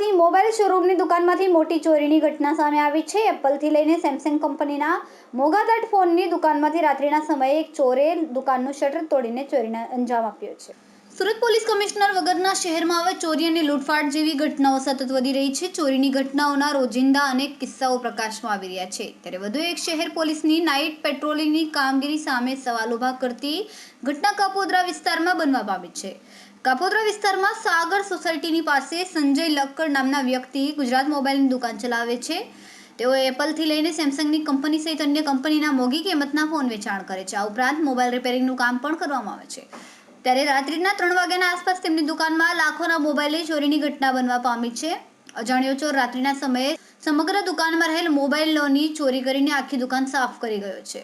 સુરતની મોબાઈલ શોરૂમની દુકાનમાંથી મોટી ચોરીની ઘટના સામે આવી છે। એપલથી લઈને સેમસંગ કંપનીના મોંઘાદાટ ફોનની દુકાનમાંથી રાત્રિના સમયે એક ચોરે દુકાનનું શટર તોડીને ચોરીને અંજામ આપ્યો છે। સુરત પોલીસ કમિશનર વગરના શહેરમાં હવે ચોરી અને લૂંટફાટ જેવી ઘટનાઓ સતત વધી રહી છે। ચોરીની ઘટનાઓના રોજિંદા અનેક કિસ્સાઓ પ્રકાશમાં આવી રહ્યા છે, ત્યારે વધુ એક શહેર પોલીસની નાઇટ પેટ્રોલિંગની કામગીરી સામે સવાલ ઊભા કરતી ઘટના કાપોદ્રા વિસ્તારમાં બનવા પામી છે। કાપોદ્રા વિસ્તારમાં સાગર સોસાયટીની પાસે સંજય લક્કડ નામના વ્યક્તિ ગુજરાત મોબાઈલની દુકાન ચલાવે છે। તેઓ એપલથી લઈને સેમસંગની કંપની સહિત અન્ય કંપનીના મોંઘી કિંમતના ફોન વેચાણ કરે છે। આ ઉપરાંત મોબાઈલ રિપેરિંગનું કામ પણ કરવામાં આવે છે। ત્યારે રાત્રિના 3 વાગ્યાના આસપાસ તેમની દુકાનમાં લાખોના મોબાઈલે ચોરીની ઘટના બનવા પામી છે। અજાણ્યો ચોર રાત્રિના સમયે સમગ્ર દુકાનમાં રહેલ મોબાઈલોની ચોરી કરીને આખી દુકાન સાફ કરી ગયો છે।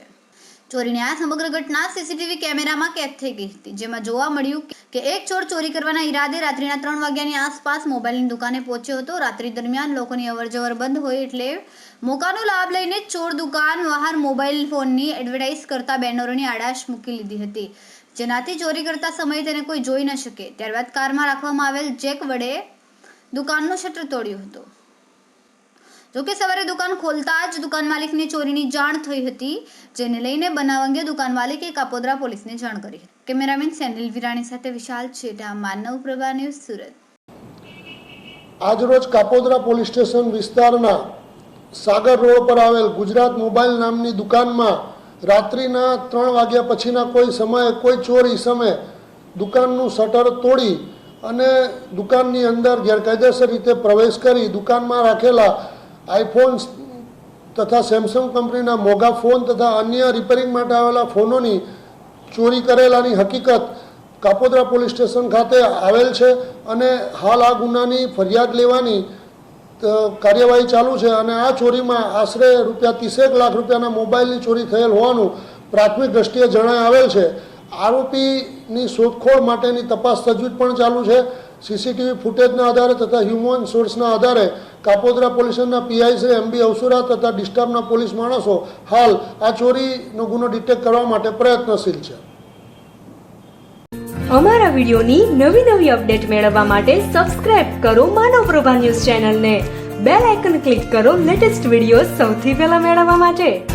ચોરીની આ સમગ્ર ઘટના સીસીટીવી કેમેરામાં કેદ થઈ ગઈ હતી, જેમાં જોવા મળ્યું કે એક ચોર ચોરી કરવાના ઈરાદે રાત્રિના 3 વાગ્યાની આસપાસ મોબાઈલની દુકાને પહોંચ્યો હતો। રાત્રિ દરમિયાન લોકોની અવરજવર બંધ હોય એટલે મોકાનો લાભ લઈને ચોર દુકાન બહાર મોબાઈલ ફોનની એડવર્ટાઇઝ કરતા બેનરોની આડાશ મૂકી લીધી હતી, જેનાથી ચોરી કરતા સમયે તેને કોઈ જોઈ ન શકે। ત્યારબાદ કારમાં રાખવામાં આવેલ જેક વડે દુકાનનું શટર તોડ્યું હતું। જોકે સવારે દુકાન ખોલતા જ દુકાન માલિકને ચોરીની જાણ થઈ હતી, જેને લઈને બનાવ અંગે દુકાન માલિકે કાપોદ્રા પોલીસને જાણ કરી હતી। કેમેરામેન સેનિલ વિરાણી સાથે વિશાલ છેટા, માનવ પ્રભા ન્યૂઝ, સુરત। આજરોજ કાપોદ્રા પોલીસ સ્ટેશન વિસ્તારના સાગર રોડ પર આવેલ ગુજરાત મોબાઈલ નામની દુકાનમાં રાત્રિના 3 વાગ્યા પછીના કોઈ સમયે કોઈ ચોર ઈસમે દુકાનનું શટર તોડી અને દુકાનની અંદર ગેરકાયદેસર રીતે પ્રવેશ કરી દુકાનમાં રાખેલા આઈફોન તથા સેમસંગ કંપનીના મોંઘા ફોન તથા અન્ય રિપેરિંગ માટે આવેલા ફોનોની ચોરી કરેલાની હકીકત કાપોદ્રા પોલીસ સ્ટેશન ખાતે આવેલ છે અને હાલ આ ગુનાની ફરિયાદ લેવાની કાર્યવાહી ચાલુ છે અને આ ચોરીમાં આશરે ₹30 લાખ રૂપિયાના મોબાઈલની ચોરી થયેલ હોવાનું પ્રાથમિક દ્રષ્ટિએ જણાઈ આવેલ છે। આરોપીની શોધખોળ માટેની તપાસ તજવીજ પણ ચાલુ છે। સીસીટીવી ફૂટેજના આધારે તથા હ્યુમન સોર્સના આધારે કાપોદ્રા પોલીસના પીઆઈ શ્રી MB અવસુરા તથા ડિસ્ટાફના પોલીસ માણસો હાલ આ ચોરીનો ગુનો ડિટેક્ટ કરવા માટે પ્રયત્નશીલ છે। અમારા વિડીયોની નવી અપડેટ મેળવવા માટે સબસ્ક્રાઇબ કરો માનવ પ્રભા ન્યૂઝ ચેનલને, બેલ આઇકન ક્લિક કરો લેટેસ્ટ વિડીયો સૌથી પહેલા મેળવવા માટે।